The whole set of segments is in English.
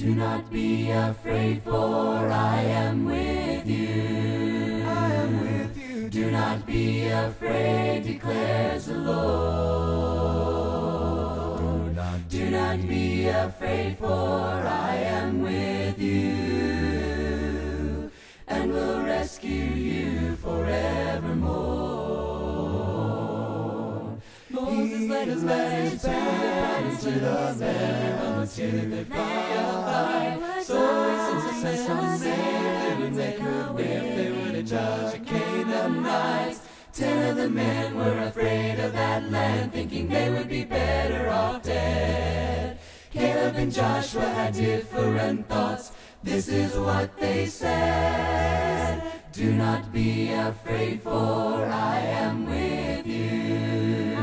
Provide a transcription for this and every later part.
Do not be afraid, for I am with you. I am with you. Do not be afraid, declares the Lord. Do not be afraid, for I am with you, and will rescue you forevermore. Moses led his band to the mountains to the fire. So he sent some messengers saying they could win if they were to judge the Canaanites. 10 of the men were afraid of that land, thinking they would be better off dead. Caleb and Joshua had different thoughts. This is what they said: do not be afraid, for I am with you.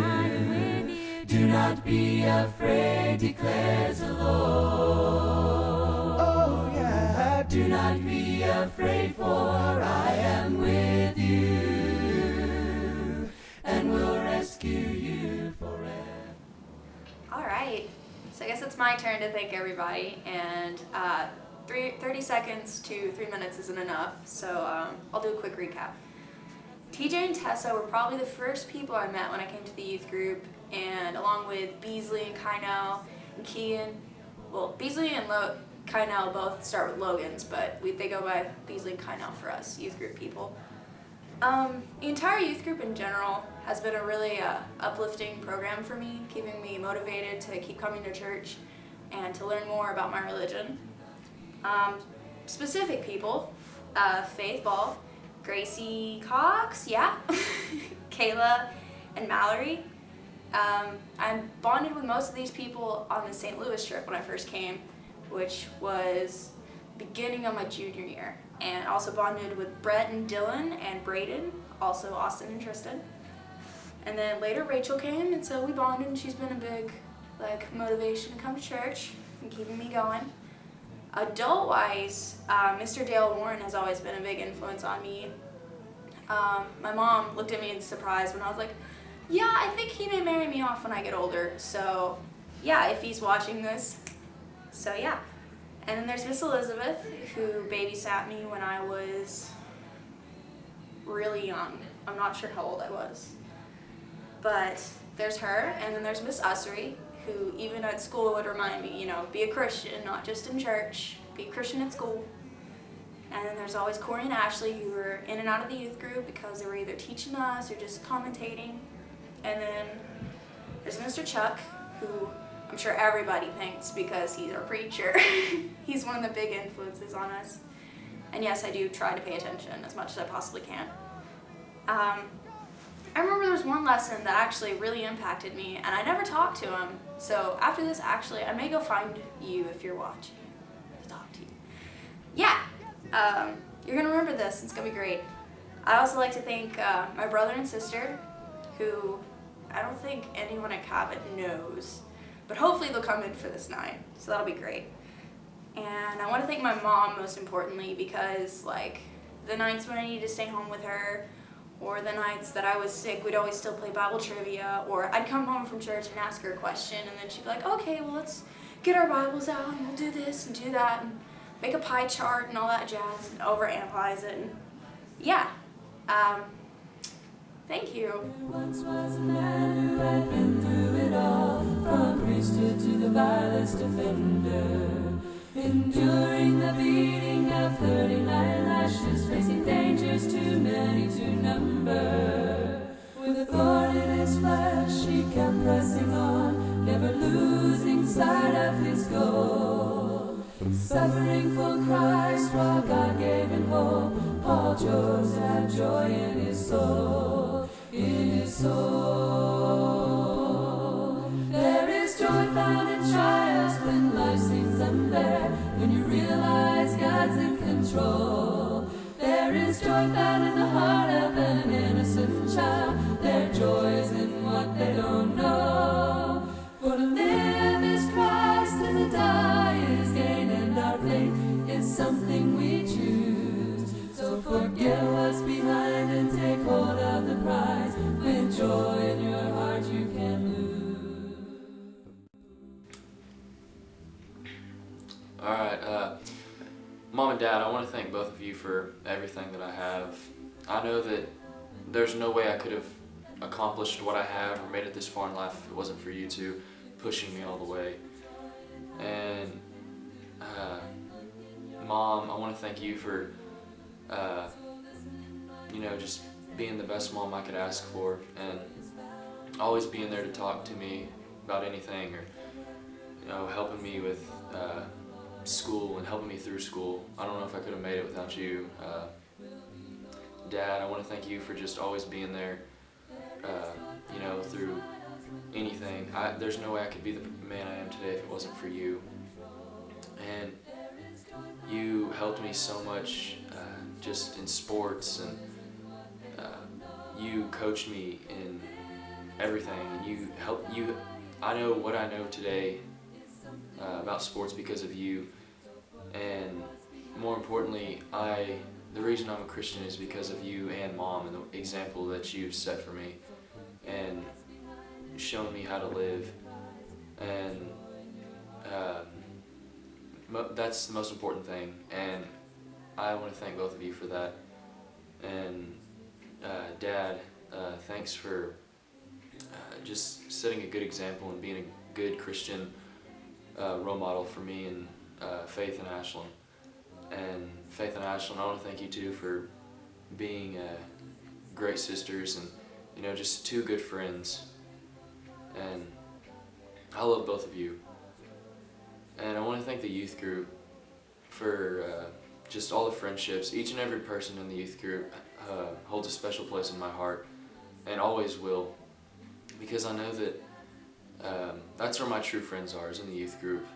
Do not be afraid, declares the Lord. Oh yeah. Do not be afraid, for I am with you, and will rescue you forever. All right, so I guess it's my turn to thank everybody, and 30 seconds to 3 minutes isn't enough, so I'll do a quick recap. TJ and Tessa were probably the first people I met when I came to the youth group, and along with Beasley and Kynell and Kean. Well, Beasley and Kynell both start with Logans, but they go by Beasley and Kynell for us youth group people. The entire youth group in general has been a really uplifting program for me, keeping me motivated to keep coming to church and to learn more about my religion. Specific people, Faith Ball, Gracie Cox, yeah, Kayla, and Mallory. I bonded with most of these people on the St. Louis trip when I first came, which was beginning of my junior year, and also bonded with Brett and Dylan and Braden, also Austin and Tristan. And then later Rachel came, and so we bonded, and she's been a big motivation to come to church and keeping me going. Adult-wise, Mr. Dale Warren has always been a big influence on me. My mom looked at me in surprise when I was like, yeah, I think he may marry me off when I get older, so yeah, if he's watching this. So yeah. And then there's Miss Elizabeth, who babysat me when I was really young. I'm not sure how old I was. But there's her, and then there's Miss Ussery, who even at school would remind me, be a Christian, not just in church, be a Christian at school. And then there's always Corey and Ashley, who were in and out of the youth group because they were either teaching us or just commentating. And then there's Mr. Chuck, who I'm sure everybody thinks because he's our preacher. He's one of the big influences on us. And yes, I do try to pay attention as much as I possibly can. I remember there was one lesson that actually really impacted me, and I never talked to him. So after this, actually, I may go find you if you're watching to talk to you. Yeah, you're going to remember this. It's going to be great. I also like to thank my brother and sister, who I don't think anyone at Cabot knows, but hopefully they'll come in for this night, so that'll be great. And I want to thank my mom most importantly, because the nights when I needed to stay home with her, or the nights that I was sick, we'd always still play Bible trivia, or I'd come home from church and ask her a question, and then she'd be like, okay, well, let's get our Bibles out, and we'll do this and do that, and make a pie chart and all that jazz, and overanalyze it, and yeah. Thank you. There once was a man who had been through it all, from priesthood to the vilest offender, enduring the beating of 39 lashes, facing dangers too many to number. With a thorn in his flesh, he kept pressing on, never losing sight of his goal. Suffering for Christ while God gave him hope, Paul chose to have joy in his soul, in his soul. There is joy found in trials when life seems unfair, when you realize God's in control. There is joy found in the heart of an innocent child, their joy is in what they don't know. For to live is Christ and to die is gain, and our faith is something we choose. So forget what's behind and take hold of the prize. With joy in your heart you can lose. All right, Mom and Dad, I want to thank both of you for everything that I have. I know that there's no way I could have accomplished what I have or made it this far in life if it wasn't for you two pushing me all the way. And Mom, I want to thank you for, just being the best mom I could ask for, and always being there to talk to me about anything, or helping me with school and helping me through school. I don't know if I could have made it without you. Dad, I want to thank you for just always being there, through anything. There's no way I could be the man I am today if it wasn't for you. And you helped me so much just in sports, and you coached me in everything, and I know what I know today about sports because of you. And more importantly, the reason I'm a Christian is because of you and Mom and the example that you've set for me and shown me how to live. And that's the most important thing, and I want to thank both of you for that. And Dad, thanks for just setting a good example and being a good Christian role model for me and Faith and Ashlyn. And Faith and Ashlyn, I want to thank you too for being great sisters and just two good friends. And I love both of you. And I want to thank the youth group for just all the friendships. Each and every person in the youth group holds a special place in my heart, and always will, because I know that that's where my true friends are, is in the youth group.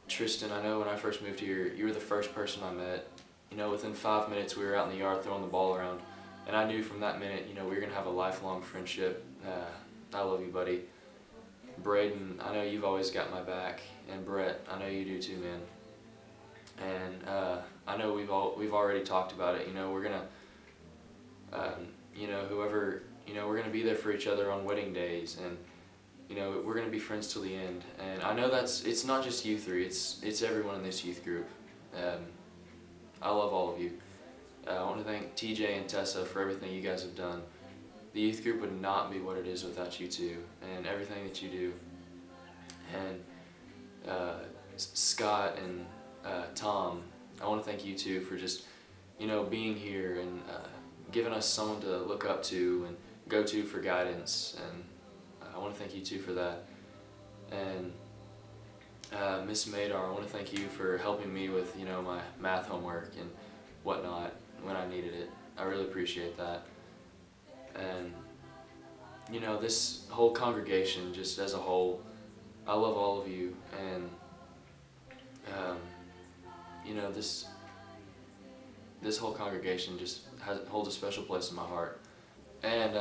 Tristan, I know when I first moved here, you were the first person I met. Within 5 minutes we were out in the yard throwing the ball around, and I knew from that minute, we were going to have a lifelong friendship. I love you, buddy. Braden, I know you've always got my back, and Brett, I know you do too, man. And I know we've already talked about it. We're gonna, we're gonna be there for each other on wedding days, and we're gonna be friends till the end. And I know it's not just you three; it's everyone in this youth group. I love all of you. I want to thank TJ and Tessa for everything you guys have done. The youth group would not be what it is without you two and everything that you do. And Scott and Tom, I want to thank you two for just, being here and giving us someone to look up to and go to for guidance. And I want to thank you two for that. And Miss Madar, I want to thank you for helping me with, my math homework and whatnot when I needed it. I really appreciate that. And this whole congregation, just as a whole, I love all of you. And this whole congregation just holds a special place in my heart. And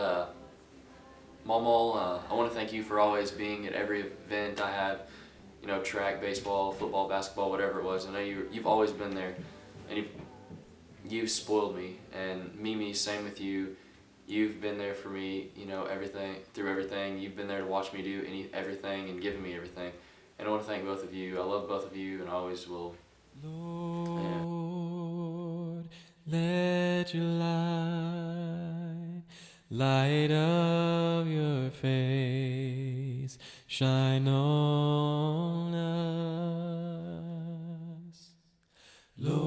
Mama, I want to thank you for always being at every event I have, track, baseball, football, basketball, whatever it was. I know you've always been there, and you've spoiled me. And Mimi, same with you. You've been there for me, through everything. You've been there to watch me do everything and giving me everything. And I want to thank both of you. I love both of you and I always will. Lord, let your light of your face shine on us. Lord,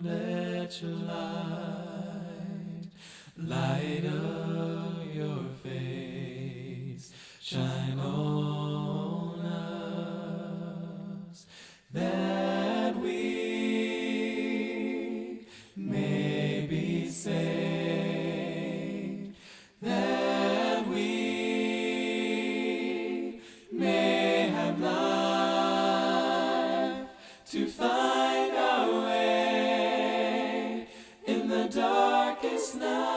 let your light of your face shine on us, that we may be saved, that we may have life to find our way in the darkest night.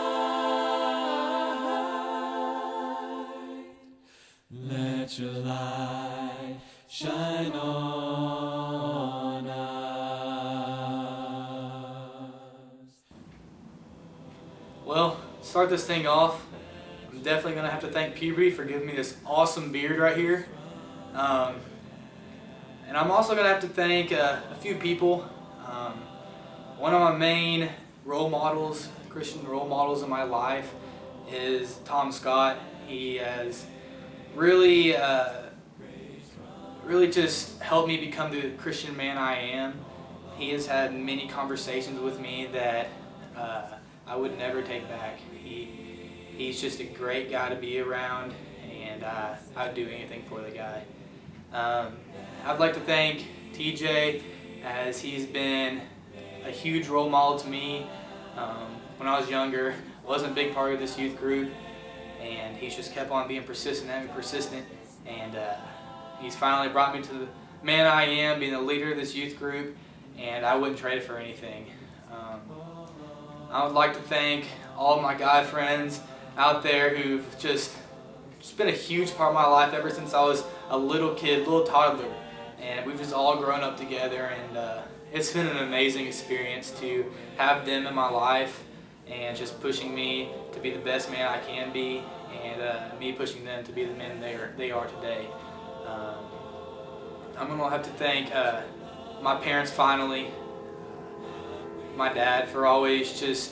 Let your light shine on us. Well, start this thing off. I'm I'm definitely going to have to thank Puberty for giving me this awesome beard right here. And I'm also going to have to thank a few people. One of my main role models, Christian role models in my life, is Tom Scott. He has really just helped me become the Christian man I am. He has had many conversations with me that I would never take back. He's just a great guy to be around, and I'd do anything for the guy. I'd like to thank TJ, as he's been a huge role model to me. When I was younger, I wasn't a big part of this youth group, and he's just kept on being persistent and persistent, and he's finally brought me to the man I am, being the leader of this youth group, and I wouldn't trade it for anything. I would like to thank all of my guy friends out there who've just been a huge part of my life ever since I was a little kid, little toddler, and we've just all grown up together, and it's been an amazing experience to have them in my life and just pushing me to be the best man I can be, and me pushing them to be the men they are today. I'm going to have to thank my parents finally, my dad for always just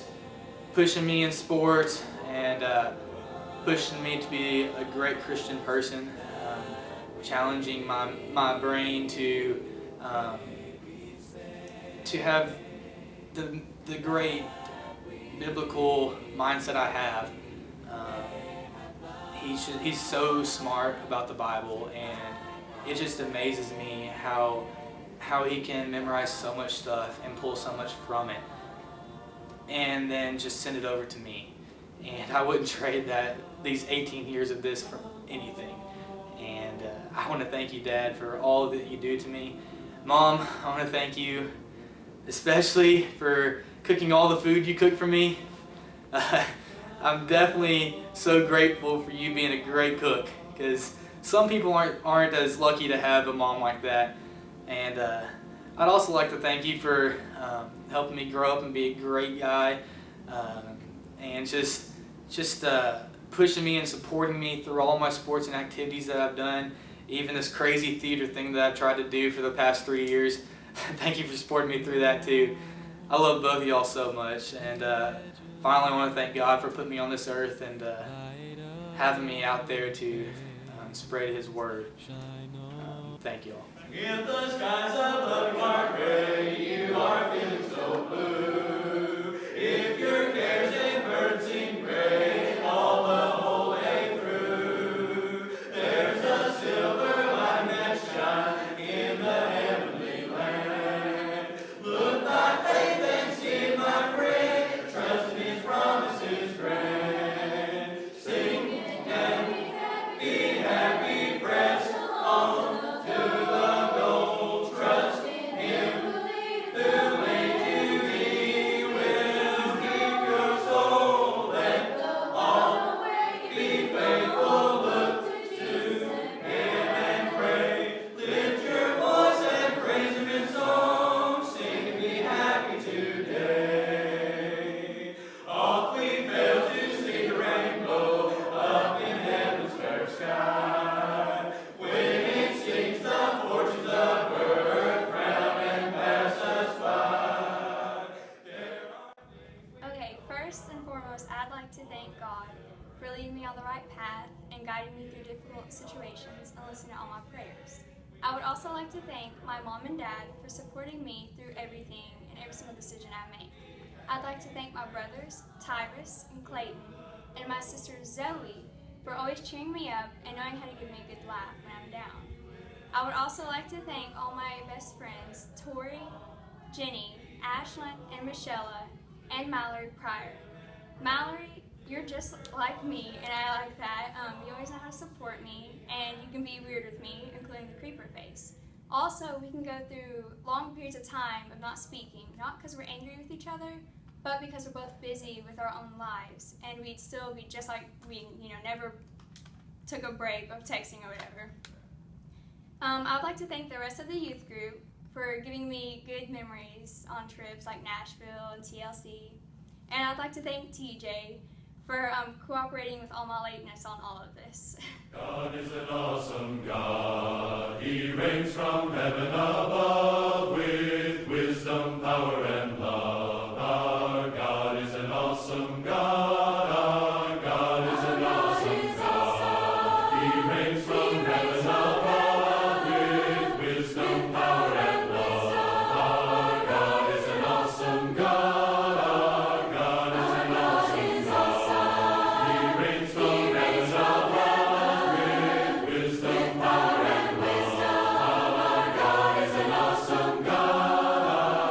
pushing me in sports and pushing me to be a great Christian person, challenging my brain to have the great biblical mindset I have. He's so smart about the Bible, and it just amazes me how he can memorize so much stuff and pull so much from it, and then just send it over to me. And I wouldn't trade these 18 years of this for anything. And I want to thank you, Dad, for all that you do to me. Mom, I want to thank you especially for cooking all the food you cook for me. I'm definitely so grateful for you being a great cook, because some people aren't as lucky to have a mom like that. And I'd also like to thank you for helping me grow up and be a great guy, and just pushing me and supporting me through all my sports and activities that I've done, even this crazy theater thing that I've tried to do for the past 3 years. Thank you for supporting me through that too. I love both of y'all so much, and finally I want to thank God for putting me on this earth and having me out there to spread His word. Thank y'all. If the skies above you are gray, you are feeling so blue. If your cares and burdens seem great all the whole way through, there's a silver line that shines in the heavenly land. Look by faith and see, my friend, trust in His promises grand. Sing and be happy, press on to the goal. Trust in Him who made you. He will keep your soul. Let all be faithful. Look to Him and pray. Lift your voice and praise Him in song. Sing and be happy today. Off we fail to see the rainbow up in heaven's fair sky. When it sings the fortunes of earth round and pass us by. Okay, first and foremost, I'd like to thank God for leading me on the right path and guiding me through difficult situations and listening to all my prayers. I would also like to thank my mom and dad for supporting me through everything and every single decision I make. I'd like to thank my brothers, Tyrus and Clayton, and my sister Zoe for always cheering me up and knowing how to give me a good laugh when I'm down. I would also like to thank all my best friends, Tori, Jenny, Ashlyn, and Michelle, and Mallory Pryor. Mallory, you're just like me, and I like that. You always know how to support me, and you can be weird with me, including the creeper face. Also, we can go through long periods of time of not speaking, not because we're angry with each other, but because we're both busy with our own lives, and we'd still be just like we, never took a break of texting or whatever. I'd like to thank the rest of the youth group for giving me good memories on trips like Nashville and TLC. And I'd like to thank TJ for cooperating with all my lateness on all of this. God is an awesome God. He reigns from heaven above with wisdom, power, and love. Our God is an awesome God. Our God is an awesome God. He reigns from heaven above with wisdom, power, and love. Our God is an awesome God. Our God is an awesome God. He reigns from heaven above with wisdom, power, and love. Our God is an awesome God. Our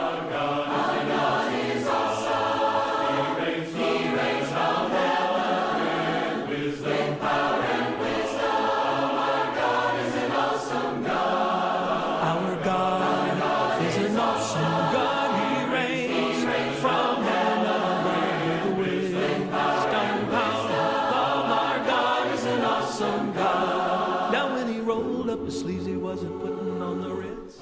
God is an awesome God. He reigns from heaven with wisdom, power, and wisdom. Our God is an awesome God. Our God is an awesome God. He reigns from heaven with wisdom, power, love. Our God is an awesome God. Now when he rolled up his sleeves, he wasn't putting on the Ritz.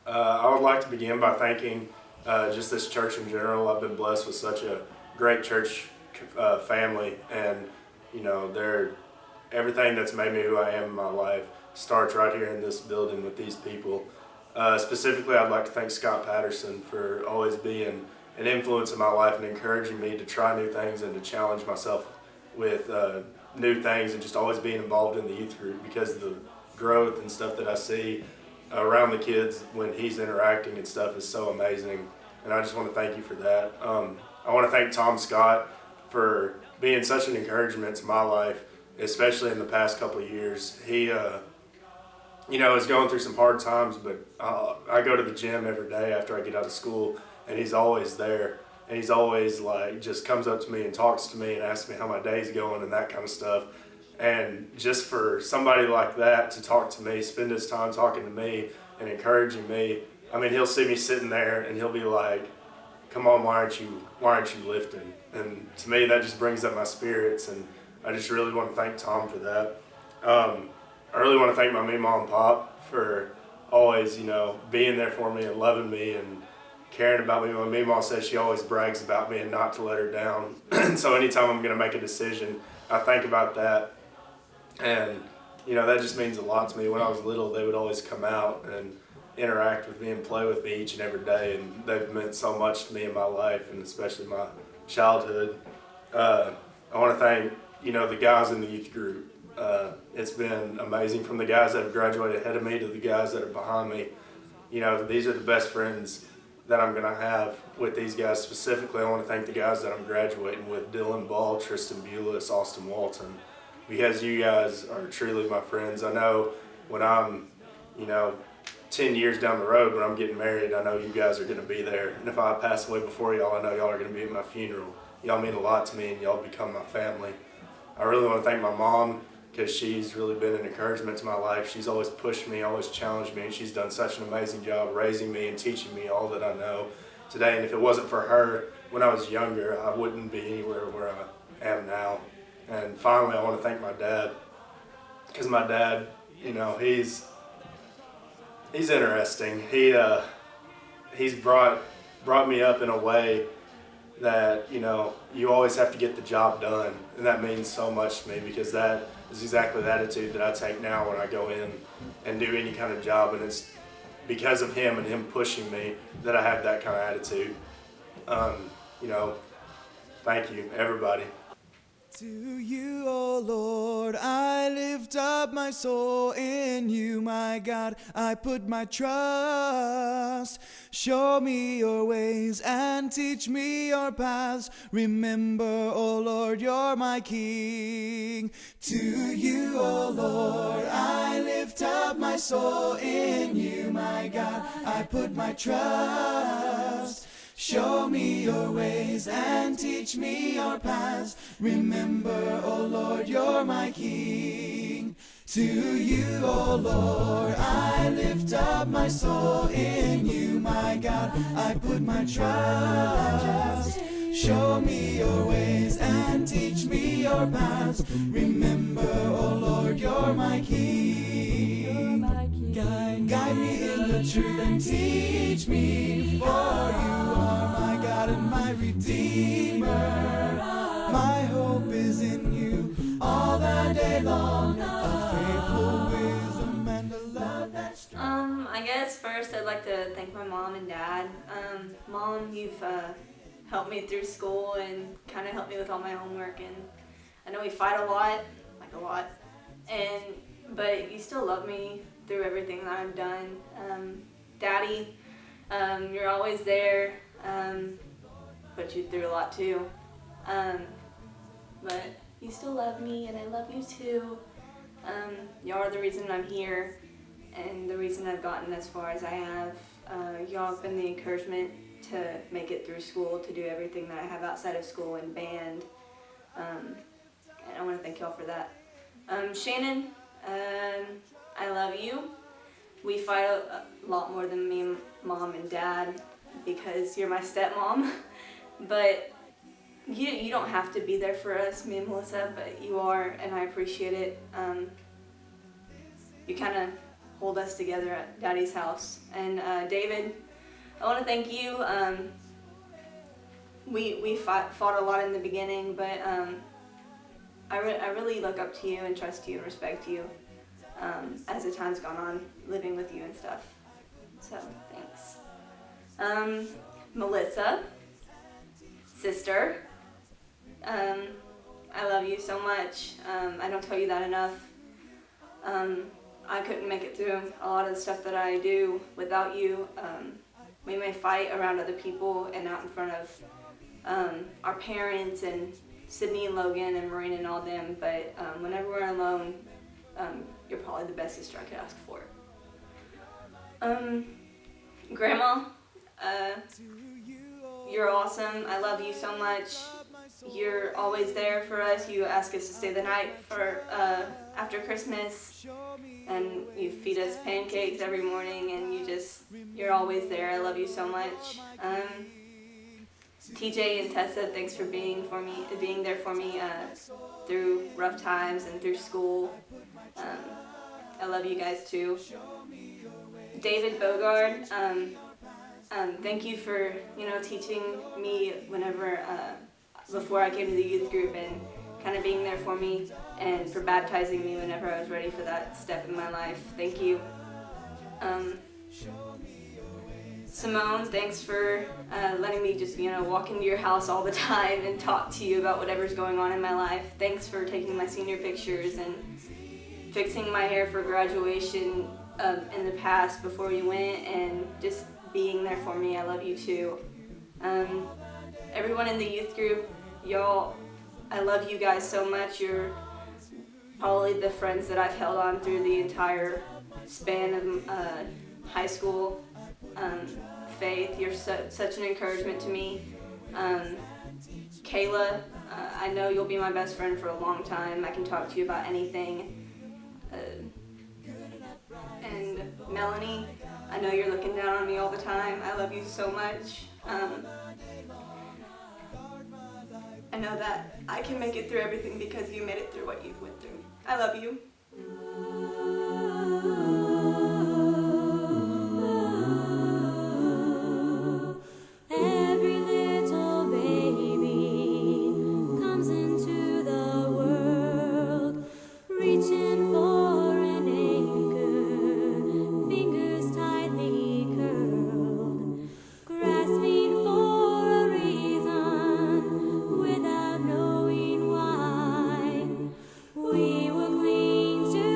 I would like to begin by thanking just this church in general. I've been blessed with such a great church family, and you know, everything that's made me who I am in my life starts right here in this building with these people. Specifically, I'd like to thank Scott Patterson for always being an influence in my life and encouraging me to try new things and to challenge myself with new things, and just always being involved in the youth group, because of the growth and stuff that I see around the kids when he's interacting and stuff is so amazing, and I just want to thank you for that. I want to thank Tom Scott for being such an encouragement to my life, especially in the past couple of years. He, is going through some hard times, but I go to the gym every day after I get out of school, and he's always there, and he's always like just comes up to me and talks to me and asks me how my day's going and that kind of stuff. And just for somebody like that to talk to me, spend his time talking to me and encouraging me, I mean, he'll see me sitting there and he'll be like, come on, why aren't you lifting? And to me, that just brings up my spirits, and I just really want to thank Tom for that. I really want to thank my mom and pop for always, being there for me and loving me and caring about me. My mom says she always brags about me and not to let her down. So anytime I'm going to make a decision, I think about that. And, that just means a lot to me. When I was little, they would always come out and interact with me and play with me each and every day. And they've meant so much to me in my life, and especially my childhood. I want to thank, the guys in the youth group. It's been amazing, from the guys that have graduated ahead of me to the guys that are behind me. These are the best friends that I'm going to have with these guys. Specifically, I want to thank the guys that I'm graduating with: Dylan Ball, Tristan Bulis, Austin Walton, because you guys are truly my friends. I know when I'm, 10 years down the road, when I'm getting married, I know you guys are going to be there. And if I pass away before y'all, I know y'all are going to be at my funeral. Y'all mean a lot to me, and y'all become my family. I really want to thank my mom, because she's really been an encouragement to my life. She's always pushed me, always challenged me, and she's done such an amazing job raising me and teaching me all that I know today. And if it wasn't for her when I was younger, I wouldn't be anywhere where I am now. And finally, I want to thank my dad, because my dad, he's interesting. He's brought me up in a way that, you always have to get the job done, and that means so much to me, because that is exactly the attitude that I take now when I go in and do any kind of job, and it's because of him and him pushing me that I have that kind of attitude. Thank you, everybody. To you, O Lord, I lift up my soul. In you, my God, I put my trust. Show me your ways and teach me your paths. Remember, O Lord, you're my King. To you, O Lord, I lift up my soul. In you, my God, I put my trust. Show me your ways and teach me your paths. Remember, O Lord, you're my King. To you, O Lord, I lift up my soul. In you, my God, I put my trust. Show me your ways and teach me your paths. Remember, O Lord, you're my King. Guide me in the truth and teach me, for you are my God and my Redeemer, my hope. guess first I'd like to thank my mom and dad. Mom, you've helped me through school and kind of helped me with all my homework, and I know we fight a lot, like a lot, but you still love me through everything that I've done. Daddy, you're always there, put you through a lot too, but you still love me and I love you too. Y'all are the reason I'm here and the reason I've gotten as far as I have. Y'all have been the encouragement to make it through school, to do everything that I have outside of school and band. And I want to thank y'all for that. Shannon, I love you. We fight a lot more than me, mom, and dad because you're my stepmom. But you don't have to be there for us, me and Melissa, but you are, and I appreciate it. You kind of hold us together at Daddy's house. And David, I want to thank you. We fought a lot in the beginning, but I really look up to you and trust you and respect you as the time's gone on, living with you and stuff. So, thanks. Melissa, sister, I love you so much. I don't tell you that enough. I couldn't make it through a lot of the stuff that I do without you. We may fight around other people and out in front of our parents and Sydney and Logan and Marina and all them, but whenever we're alone, you're probably the best sister I could ask for. Grandma, you're awesome. I love you so much. You're always there for us. You ask us to stay the night for after Christmas, and you feed us pancakes every morning, and you're always there. I love you so much. TJ and Tessa, thanks for being there for me through rough times and through school. I love you guys too. David Bogard, thank you for teaching me whenever before I came to the youth group and kind of being there for me, and for baptizing me whenever I was ready for that step in my life. Thank you. Simone, thanks for letting me just walk into your house all the time and talk to you about whatever's going on in my life. Thanks for taking my senior pictures and fixing my hair for graduation in the past before you went, and just being there for me. I love you too. Everyone in the youth group, y'all, I love you guys so much. You're probably the friends that I've held on through the entire span of high school. Faith, you're such an encouragement to me. Kayla, I know you'll be my best friend for a long time. I can talk to you about anything. And Melanie, I know you're looking down on me all the time. I love you so much. I know that I can make it through everything because you made it through what you went through. I love you. Every little baby comes into the world, reaching for an anchor, fingers tightly curled, grasping for a reason without knowing why. We will cling to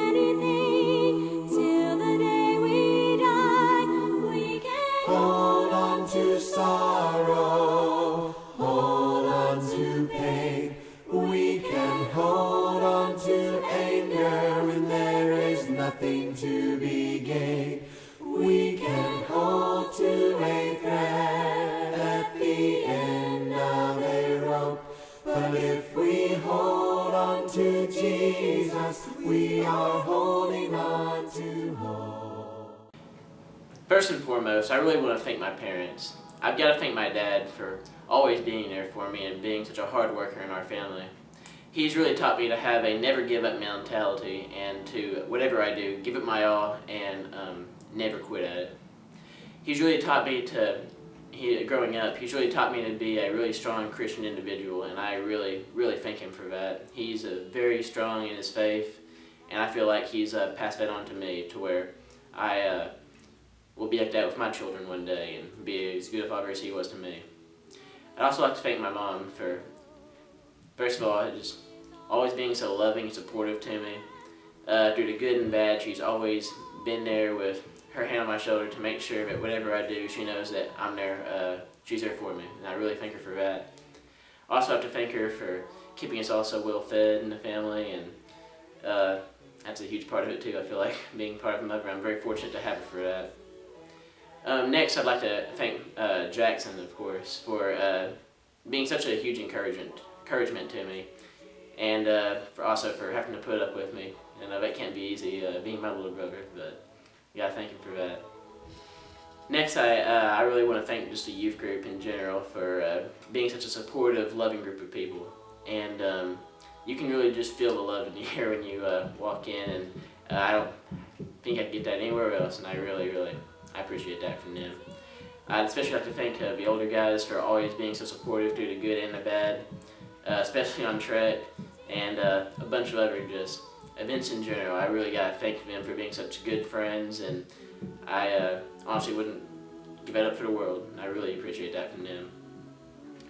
anything till the day we die. We can hold on to sorrow, hold on to pain. We can hold on to anger when there is nothing to be gained. We can hold to a thread at the end of a rope. But if we hold on to Jesus, we are holding on to hope. First and foremost, I really want to thank my parents. I've got to thank my dad for always being there for me and being such a hard worker in our family. He's really taught me to have a never give up mentality, and to, whatever I do, give it my all and never quit at it. He's really taught me growing up, he's really taught me to be a really strong Christian individual, and I really, really thank him for that. He's very strong in his faith, and I feel like he's passed that on to me, to where will be like that with my children one day and be as good a father as he was to me. I'd also like to thank my mom for, first of all, just always being so loving and supportive to me. Through the good and bad, she's always been there with her hand on my shoulder to make sure that whatever I do, she knows that I'm there, she's there for me, and I really thank her for that. I also have to thank her for keeping us all so well fed in the family, and that's a huge part of it too. I feel like being part of a mother, I'm very fortunate to have her for that. Next, I'd like to thank Jackson, of course, for being such a huge encouragement to me, and for having to put up with me. And that can't be easy, being my little brother, but yeah, thank him for that. Next, I really want to thank just the youth group in general for being such a supportive, loving group of people. And you can really just feel the love in the air when you walk in, and I don't think I can get that anywhere else, and I really appreciate that from them. I'd especially like to thank the older guys for always being so supportive through the good and the bad, especially on Trek, and a bunch of other just events in general. I really gotta thank them for being such good friends, and I honestly wouldn't give that up for the world. I really appreciate that from them.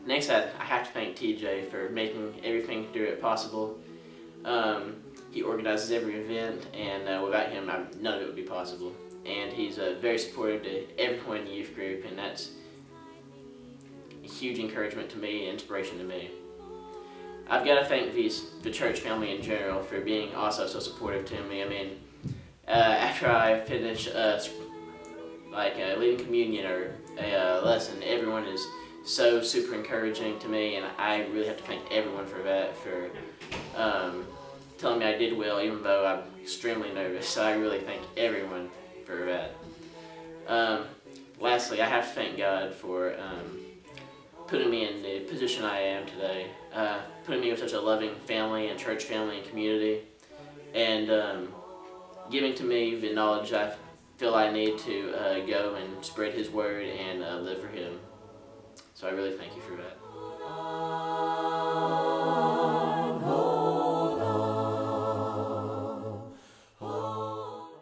Next, I have to thank TJ for making everything through it possible. He organizes every event, and without him, none of it would be possible. And he's very supportive to everyone in the youth group, and that's a huge encouragement to me and inspiration to me. I've got to thank the church family in general for being also so supportive to me. I mean, after I finish leading communion or a lesson, everyone is so super encouraging to me, and I really have to thank everyone for that, for telling me I did well, even though I'm extremely nervous. So I really thank everyone for that. Lastly, I have to thank God for putting me in the position I am today, putting me with such a loving family and church family and community, and giving to me the knowledge I feel I need to go and spread His word and live for Him. So I really thank you for that.